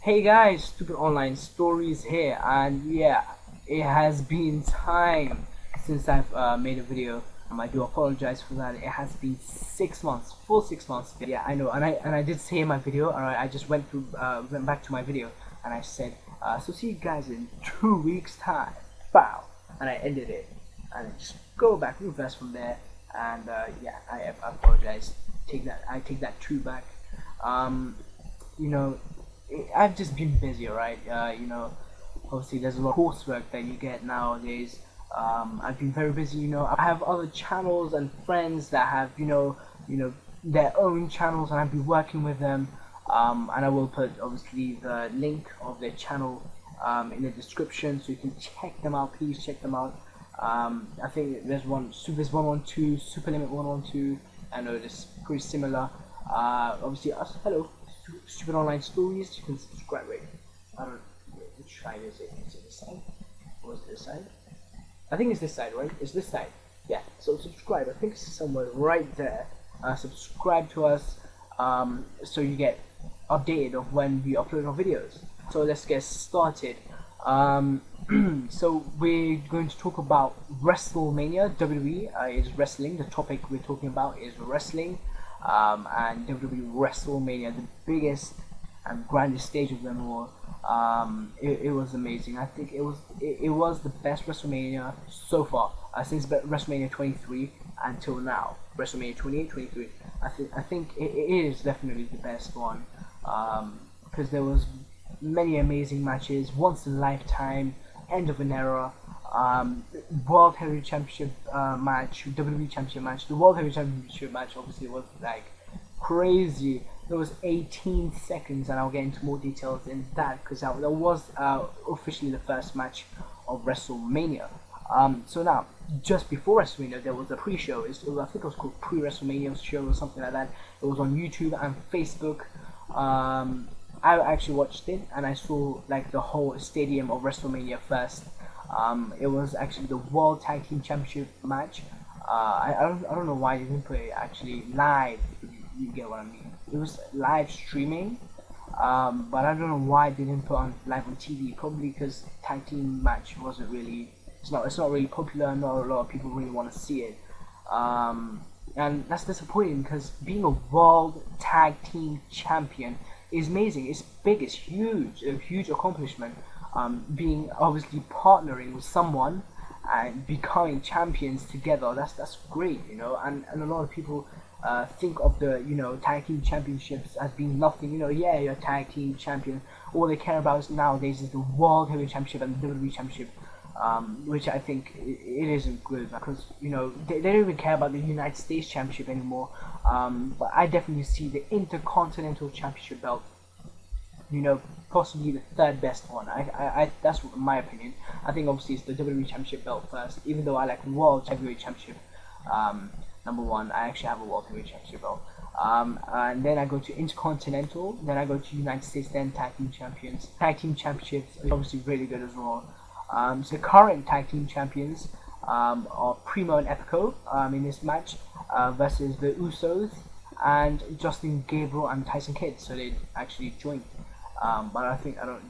Hey guys, Stupid Online Stories here, and yeah, it has been time since I've made a video. I do apologize for that. It has been 6 months, full 6 months. Yeah, I know, and I did say in my video. Alright, I just went back to my video, and I said, so see you guys in 2 weeks time. Bow, and I ended it, and I just go back, reverse from there, and yeah, I apologize. I take that two back. You know. I've just been busy, right? Obviously there's a lot of coursework that you get nowadays. I've been very busy. I have other channels and friends that have, their own channels, and I've been working with them. And I will put obviously the link of their channel in the description, so you can check them out. Please check them out. I think there's 112, Super Limit 112. I know it's pretty similar. Obviously us. Hello. Stupid Online Stories. You can subscribe. Right? I don't know which side is it. Is it this side? Or is it this side? I think it's this side, right? It's this side. Yeah. So subscribe. I think it's somewhere right there. Subscribe to us, so you get updated of when we upload our videos. So let's get started. So we're going to talk about WrestleMania. WWE is wrestling. The topic we're talking about is wrestling. And WWE WrestleMania, the biggest and grandest stage of them all. It was amazing. I think it was the best WrestleMania so far, since WrestleMania 23 until now. WrestleMania 28, 23. I think it is definitely the best one, because there was many amazing matches, once in a lifetime, end of an era. World Heavyweight Championship match, WWE Championship match. The World Heavyweight Championship match obviously was like crazy. It was 18 seconds, and I'll get into more details in that, because that was officially the first match of WrestleMania. So now, just before WrestleMania, there was a pre-show. I think it was called Pre-WrestleMania show or something like that. It was on YouTube and Facebook. I actually watched it, and I saw like the whole stadium of WrestleMania first. It was actually the World Tag Team Championship match. I don't know why they didn't put it actually live. You get what I mean? It was live streaming, but I don't know why they didn't put on live on TV. Probably because tag team match wasn't really. It's not really popular. Not a lot of people really want to see it. And that's disappointing, because being a World Tag Team Champion is amazing. It's big. It's huge. A huge accomplishment. Being obviously partnering with someone and becoming champions together, that's great, and a lot of people think of the tag team championships as being nothing. Yeah, you're a tag team champion. All they care about nowadays is the World Heavyweight Championship and the WWE Championship, which I think it isn't good, because they don't even care about the United States Championship anymore. But I definitely see the Intercontinental Championship belt, possibly the third best one. I that's my opinion. I think obviously it's the WWE Championship belt first, even though I like World Heavyweight Championship number one. I actually have a World Heavyweight Championship belt. And then I go to Intercontinental, then I go to United States, then Tag Team Champions. Tag Team Championships are obviously really good as well. So current Tag Team Champions are Primo and Epico in this match, versus the Usos and Justin Gabriel and Tyson Kidd. So they actually joined. But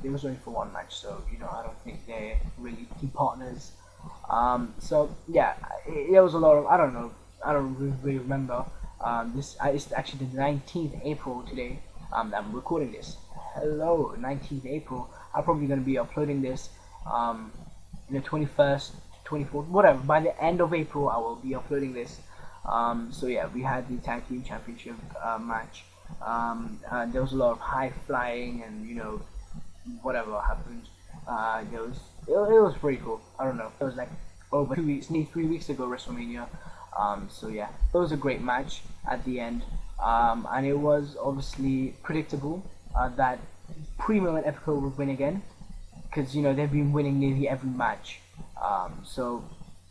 they was only for one match, so I don't think they're really team partners. So yeah, there was a lot of, I don't really remember. It's actually the 19th April today. That I'm recording this. Hello, 19th April. I'm probably gonna be uploading this the 21st, 24th, whatever. By the end of April, I will be uploading this. So yeah, we had the Tag Team Championship match. There was a lot of high flying, and whatever happened. It was pretty cool. I don't know. It was like over 2 weeks, 3 weeks ago, WrestleMania. So yeah, it was a great match at the end. And it was obviously predictable that Primo and Epico would win again, because they've been winning nearly every match. So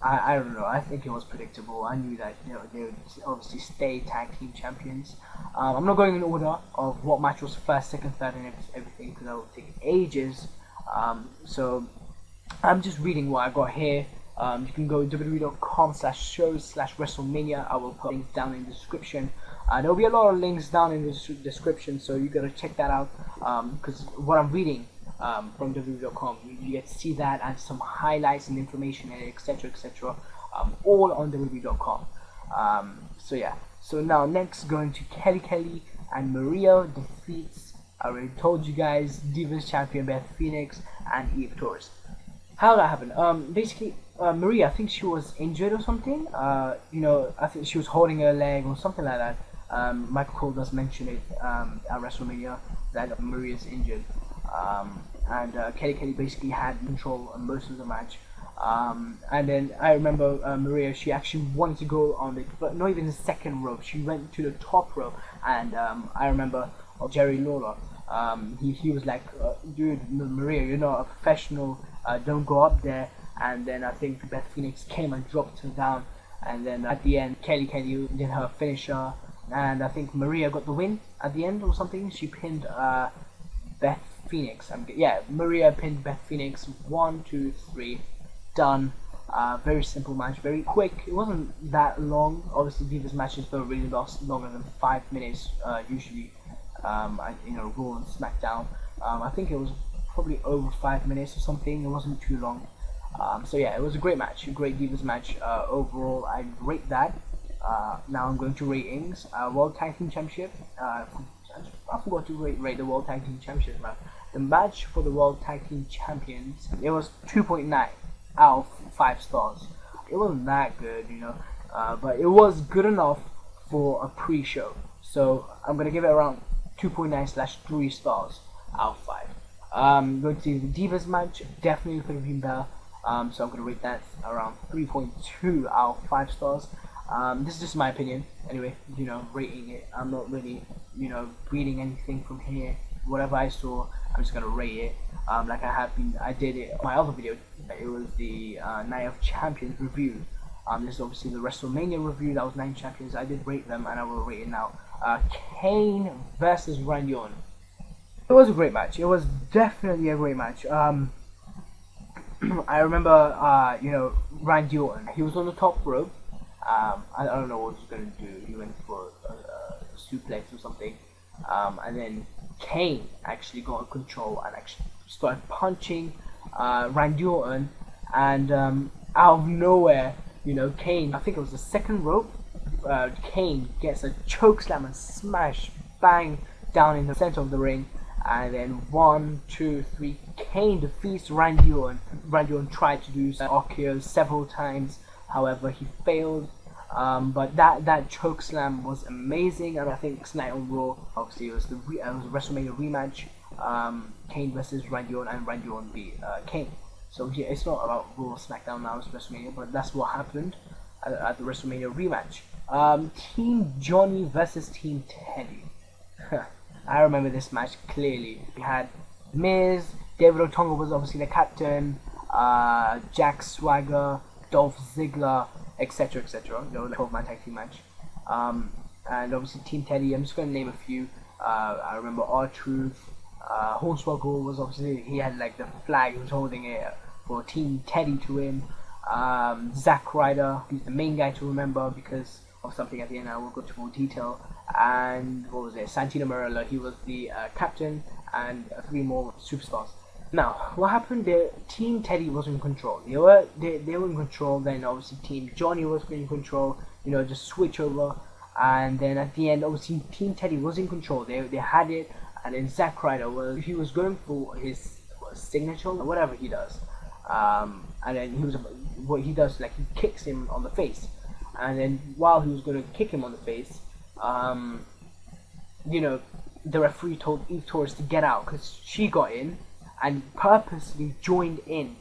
I don't know. I think it was predictable. I knew that they would obviously stay tag team champions. I'm not going in order of what match was first, second, third, and everything, because that will take ages. So I'm just reading what I got here. You can go to www.com/shows/WrestleMania. I will put links down in the description. There'll be a lot of links down in the description, so you gotta check that out. Because what I'm reading from WWE.com, you get to see that and some highlights and information, and etc. etc. All on WWE.com. So yeah. So now next, going to Kelly and Maria defeats, I already told you guys, Divas champion Beth Phoenix and Eve Torres. How that happened? Basically, Maria, I think she was injured or something. You know, I think she was holding her leg or something like that. Michael Cole does mention it at WrestleMania that Maria's injured, and Kelly basically had control on most of the match. And then I remember Maria, she actually wanted to go on the, but not even the second rope. She went to the top rope, and I remember Jerry Lawler. He was like, dude, Maria, you're not a professional. Don't go up there. And then I think Beth Phoenix came and dropped her down. And then at the end, Kelly did her finisher, and I think Maria got the win at the end or something. She pinned Beth Phoenix. Maria pinned Beth Phoenix. 1, 2, 3, done. Very simple match, very quick. It wasn't that long. Obviously, Divas matches don't really last longer than 5 minutes usually. Raw and SmackDown. I think it was probably over 5 minutes or something. It wasn't too long. So yeah, it was a great match, a great Divas match. Overall, I rate that. Now I'm going to ratings. World Tag Team Championship. I forgot to rate the World Tag Team Championship match. The match for the World Tag Team Champions, it was 2.9 out of 5 stars. It wasn't that good, you know, but it was good enough for a pre-show. So I'm gonna give it around 2.9/3 stars out of 5. Going to the Divas match, definitely could have been better. So I'm gonna rate that around 3.2 out of 5 stars. This is just my opinion. Anyway, you know, rating it. I'm not really, you know, reading anything from here. Whatever I saw, I'm just gonna rate it. Like I did it on my other video. It was the Night of Champions review. This is obviously the WrestleMania review. That was 9 champions. I did rate them, and I will rate it now. Kane versus Randy Orton. It was a great match. It was definitely a great match. I remember, you know, Randy Orton. He was on the top rope. I don't know what he was going to do. He went for a suplex or something. And then Kane actually got control and actually started punching Randy Orton. And out of nowhere, you know, Kane, I think it was the second rope, Kane gets a choke slam and smash, bang, down in the center of the ring. And then 1, 2, 3, Kane defeats Randy Orton. Randy Orton tried to do RKO several times, however he failed. But that choke slam was amazing, and I think tonight on Raw, obviously it was a WrestleMania rematch, Kane versus Randy Orton, and Randy Orton beat Kane. So yeah, it's not about Raw SmackDown now, it's WrestleMania, but that's what happened at the WrestleMania rematch. Team Johnny versus Team Teddy. I remember this match clearly. We had Miz, David Otunga was obviously the captain, Jack Swagger, Dolph Ziggler, etc. etc. You know, the 12-man tag team match. And obviously Team Teddy, I'm just going to name a few. I remember R-Truth, Hornswoggle was obviously, he had like the flag, he was holding it for Team Teddy to win. Zack Ryder, he's the main guy to remember because of something at the end. I will go into more detail. And what was it? Santino Marella, he was the captain, and 3 more superstars. Now, what happened there? Team Teddy was in control. They were in control. Then obviously Team Johnny was in control. You know, just switch over. And then at the end, obviously Team Teddy was in control. They had it. And then Zack Ryder he was going for his signature, or whatever he does. And then what he does, like he kicks him on the face. And then while he was going to kick him on the face, you know, the referee told Eve Torres to get out because she got in and purposely joined in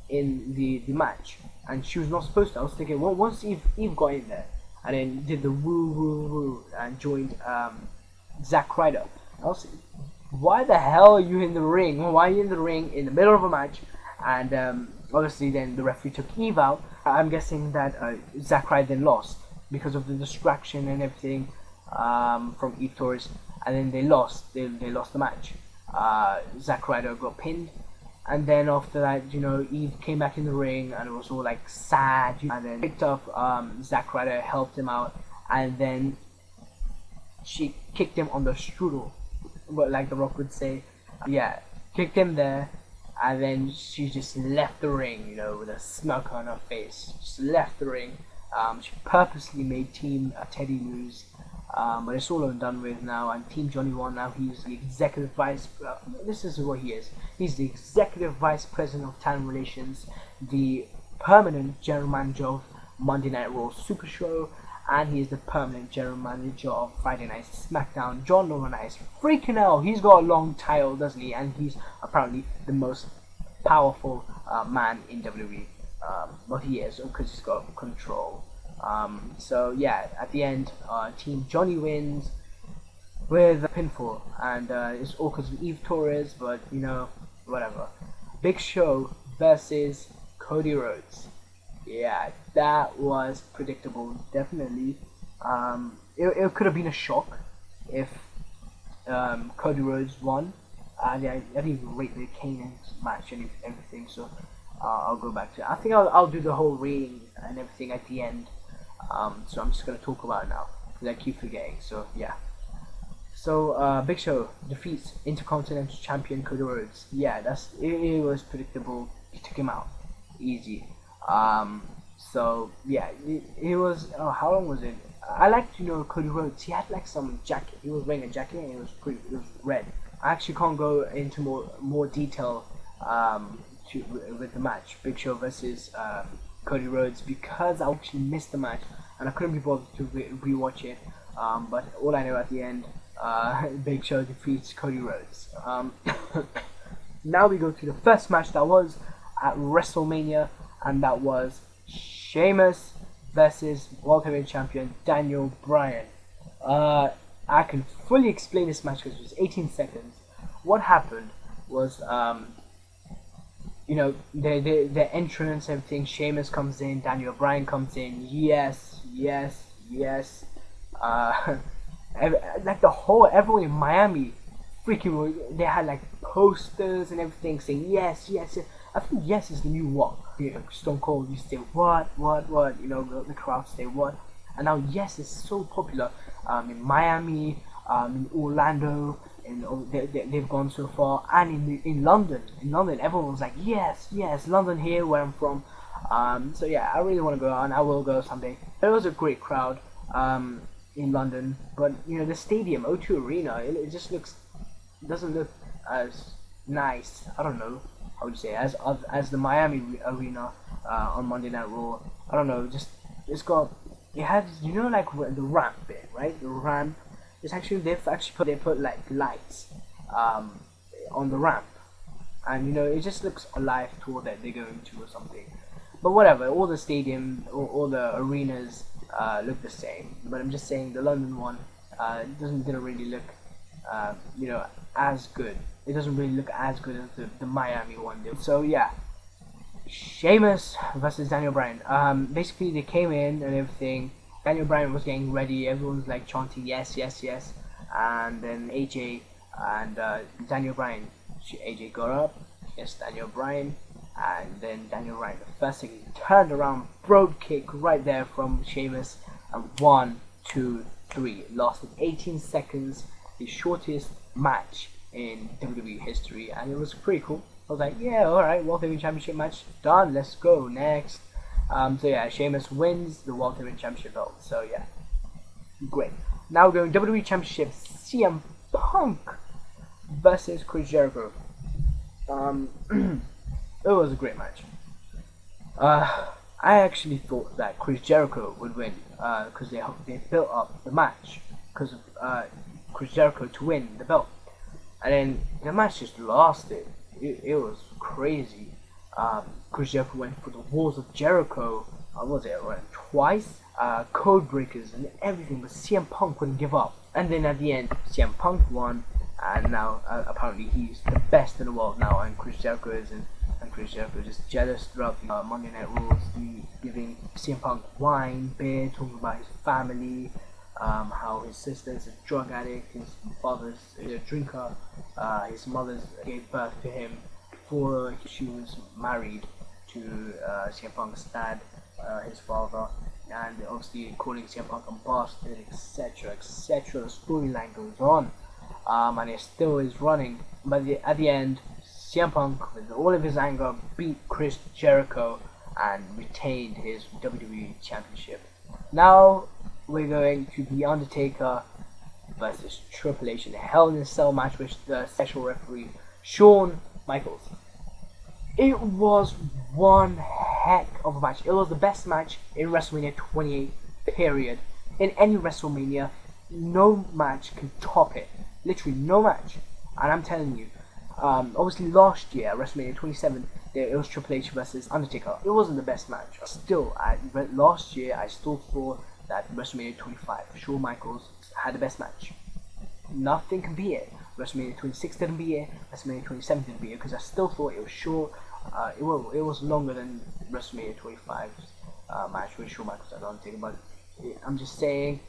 the match, and she was not supposed to. I was thinking, well, once Eve got in there and then did the woo woo woo and joined Zack Ryder, I was thinking, why the hell are you in the ring? Why are you in the ring in the middle of a match? And obviously then the referee took Eve out. I'm guessing that Zack Ryder then lost because of the distraction and everything from Eve Torres, and then they lost. They lost the match. Zack Ryder got pinned, and then after that, you know, Eve came back in the ring, and it was all like sad. And then picked up Zack Ryder, helped him out, and then she kicked him on the strudel, but like The Rock would say, yeah, kicked him there, and then she just left the ring, you know, with a smirk on her face. Just left the ring. She purposely made Team Teddy lose, but it's all done with now. And Team Johnny won. Now he's the executive vice. This is what he is. He's the executive vice president of talent relations, the permanent general manager of Monday Night Raw Super Show, and he is the permanent general manager of Friday Night SmackDown. John Laurinaitis is freaking out. He's got a long title, doesn't he? And he's apparently the most powerful man in WWE. But he is, because he's got control. So yeah, at the end, Team Johnny wins with a pinfall, and it's all because of Eve Torres. But you know, whatever. Big Show versus Cody Rhodes. Yeah, that was predictable, definitely. It could have been a shock if Cody Rhodes won. I didn't even rate the Kane match and everything, so I'll go back to it. I think I'll do the whole rating and everything at the end. So I'm just going to talk about it now, because I keep forgetting, so yeah. So Big Show defeats Intercontinental Champion Cody Rhodes. Yeah, it was predictable. He took him out. Easy. So yeah, it was, how long was it? I liked, you know, Cody Rhodes. He had like some jacket. He was wearing a jacket, and it was red. I actually can't go into more detail with the match, Big Show versus Cody Rhodes, because I actually missed the match and I couldn't be bothered to rewatch it. But all I know at the end, Big Show defeats Cody Rhodes. Now we go to the first match that was at WrestleMania, and that was Sheamus versus World Heavyweight Champion Daniel Bryan. I can fully explain this match because it was 18 seconds. What happened was, you know, their entrance, everything. Sheamus comes in, Daniel Bryan comes in. Yes. Like everyone in Miami, freaking, they had like posters and everything saying yes. I think yes is the new what. You know, Stone Cold used to say what. You know, the crowd say what. And now yes is so popular in Miami, in Orlando, and they've gone so far, and in London. In London, everyone was like yes, London here where I'm from. So yeah, I really want to go, and I will go someday. It was a great crowd in London, but you know, the stadium, O2 Arena, it just doesn't look as nice. I don't know how would you say, as the Miami Arena on Monday Night Raw. I don't know, it has, you know, like the ramp bit, right? The ramp. It's actually they put like lights on the ramp, and you know, it just looks alive to that they're going to or something. But whatever, all the stadium or all the arenas look the same. But I'm just saying the London one didn't really look you know, as good. It doesn't really look as good as the Miami one did. So yeah, Sheamus versus Daniel Bryan. Basically they came in and everything. Daniel Bryan was getting ready. Everyone was like chanting yes, and then AJ and Daniel Bryan. AJ got up, yes, Daniel Bryan, and then Daniel Bryan, the first thing, he turned around, broad kick right there from Sheamus, and 1, 2, 3. It lasted 18 seconds, the shortest match in WWE history, and it was pretty cool. I was like, yeah, alright, World Heavyweight Championship match done, let's go, next. So yeah, Sheamus wins the World Heavyweight Championship belt, so yeah, great. Now we're going WWE Championship, CM Punk versus Chris Jericho. It was a great match. I actually thought that Chris Jericho would win, because they built up the match because of Chris Jericho to win the belt, and then the match just lasted. It was crazy. Chris Jericho went for the walls of Jericho. Twice? Code breakers and everything, but CM Punk wouldn't give up. And then at the end, CM Punk won, and now apparently he's the best in the world now, and Chris Jericho isn't. And Chris Jericho is just jealous throughout the Monday Night Raws, giving CM Punk wine, beer, talking about his family, how his sister's a drug addict, his father's a drinker, his mother gave birth to him before she was married to CM Punk's dad, his father, and obviously calling CM Punk a bastard, etc., etc. The storyline goes on, and it still is running. But at the end, CM Punk, with all of his anger, beat Chris Jericho and retained his WWE Championship. Now we're going to The Undertaker versus Triple H in a Hell in a Cell match with the special referee Shawn Michaels. It was one heck of a match. It was the best match in WrestleMania 28, period. In any WrestleMania, no match can top it. Literally no match. And I'm telling you, obviously last year, WrestleMania 27, it was Triple H versus Undertaker. It wasn't the best match. Still, last year, I still thought that WrestleMania 25, Shawn Michaels had the best match. Nothing can beat it. WrestleMania 26 didn't beat it. WrestleMania 27 didn't beat it, because I still thought it was short. It was longer than WrestleMania 25's match with Shawn Michaels and Undertaker, but I'm just saying,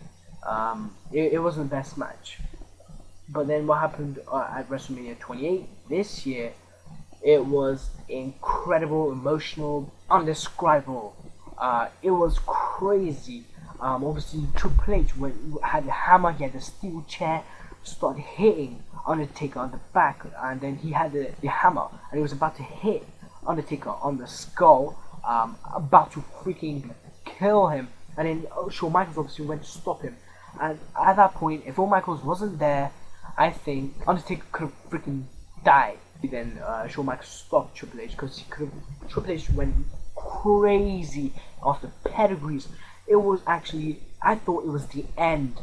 it wasn't the best match. But then what happened at WrestleMania 28 this year, it was incredible, emotional, undescribable. It was crazy. Obviously Triple H had the hammer, he had the steel chair, started hitting Undertaker on the back, and then he had the hammer, and he was about to hit Undertaker on the skull, about to freaking kill him, and then Shawn Michaels obviously went to stop him. And at that point, if Shawn Michaels wasn't there, I think Undertaker could have freaking died. Then Shawn Michaels stopped Triple H, because Triple H went crazy after pedigrees. It was actually, I thought it was the end.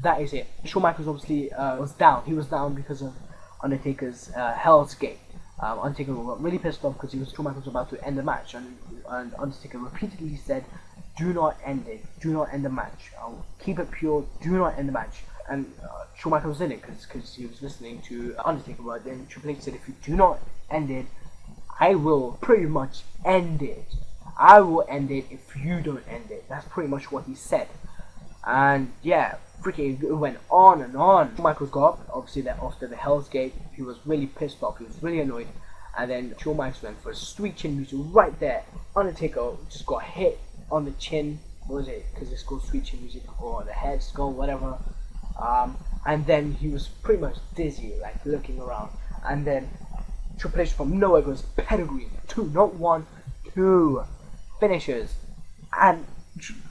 That is it. Shawn Michaels obviously was down. He was down because of Undertaker's Hell's Gate. Undertaker got really pissed off because Shawn Michaels was about to end the match, and Undertaker repeatedly said, "Do not end it. Do not end the match. I'll keep it pure. Do not end the match." And Shawn Michaels did it because he was listening to Undertaker. But then Triple H said, "If you do not end it, I will pretty much end it. I will end it if you don't end it." That's pretty much what he said. And yeah, freaking it went on and on. Shawn Michaels got up, obviously that after the Hell's Gate, he was really pissed off, he was really annoyed. And then Shawn Michaels went for a sweet chin music right there. Undertaker just got hit on the chin. What was it? Because it's called sweet chin music, or the head, skull, whatever. And then he was pretty much dizzy, like looking around. And then Triple H from nowhere goes pedigree. 2, not 1, 2 finishers. And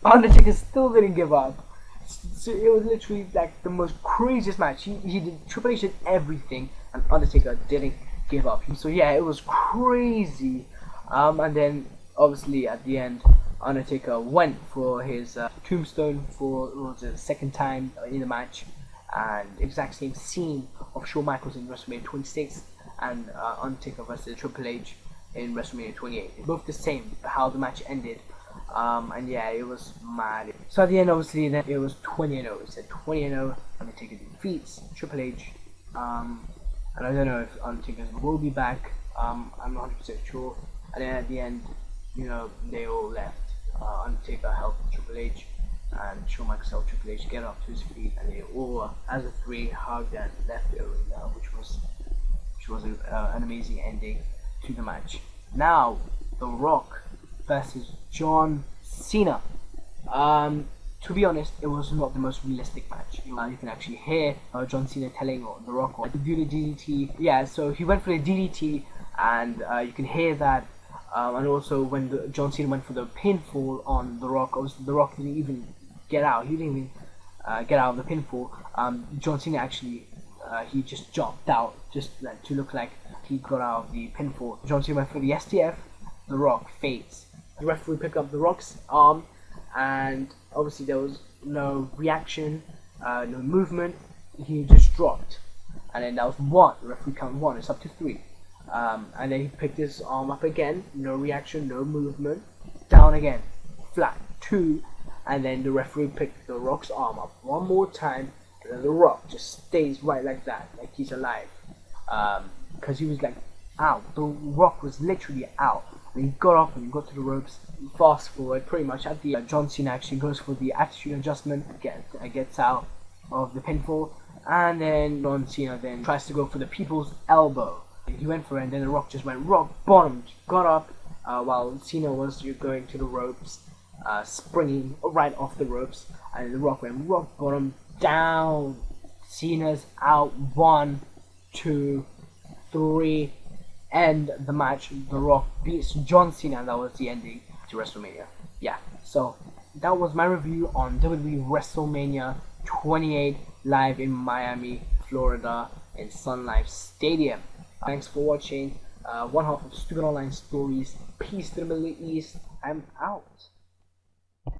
Undertaker still didn't give up. So it was literally like the most craziest match. He did, Triple H did everything, and Undertaker didn't give up. So yeah, it was crazy. And then obviously at the end, Undertaker went for his tombstone for the second time in the match, and exact same scene of Shawn Michaels in WrestleMania 26 and Undertaker versus Triple H in WrestleMania 28. Both the same, how the match ended. And yeah, it was mad. So at the end, obviously, then it was 20-0. It said 20-0. Undertaker defeats Triple H. And I don't know if Undertaker will be back. I'm not 100% sure. And then at the end, you know, they all left. Undertaker helped Triple H, and Shawn Michaels helped Triple H get up to his feet, and they all, as a 3, hugged and left the arena, which was an amazing ending to the match. Now, The Rock versus John Cena. To be honest, it was not the most realistic match. You can actually hear John Cena telling The Rock to do the DDT. Yeah, so he went for the DDT, and you can hear that. And also when John Cena went for the pinfall on The Rock, obviously The Rock didn't even get out. He didn't even get out of the pinfall. John Cena actually, he just jumped out, just to look like he got out of the pinfall. John Cena went for the STF. The Rock fades. The referee picked up The Rock's arm, and obviously there was no reaction, no movement. He just dropped, and then that was 1. The referee counted 1. It's up to 3. And then he picked his arm up again. No reaction, no movement. Down again, flat. 2, and then the referee picked The Rock's arm up 1 more time, and then The Rock just stays right like that, like he's alive. Because he was like out. The Rock was literally out. When he got up and he got to the ropes, fast forward, pretty much at the John Cena actually goes for the attitude adjustment, gets out of the pinfall, and then John Cena then tries to go for the people's elbow. He went for it, and then The Rock just went rock bottom, got up while Cena was going to the ropes, springing right off the ropes, and The Rock went rock bottom down. Cena's out. 1, 2, 3. End the match. The Rock beats John Cena, and that was the ending to WrestleMania. Yeah, so that was my review on WWE WrestleMania 28 live in Miami, Florida, in Sun Life Stadium. Thanks for watching. One half of Stupid Online Stories. Peace to the Middle East. I'm out.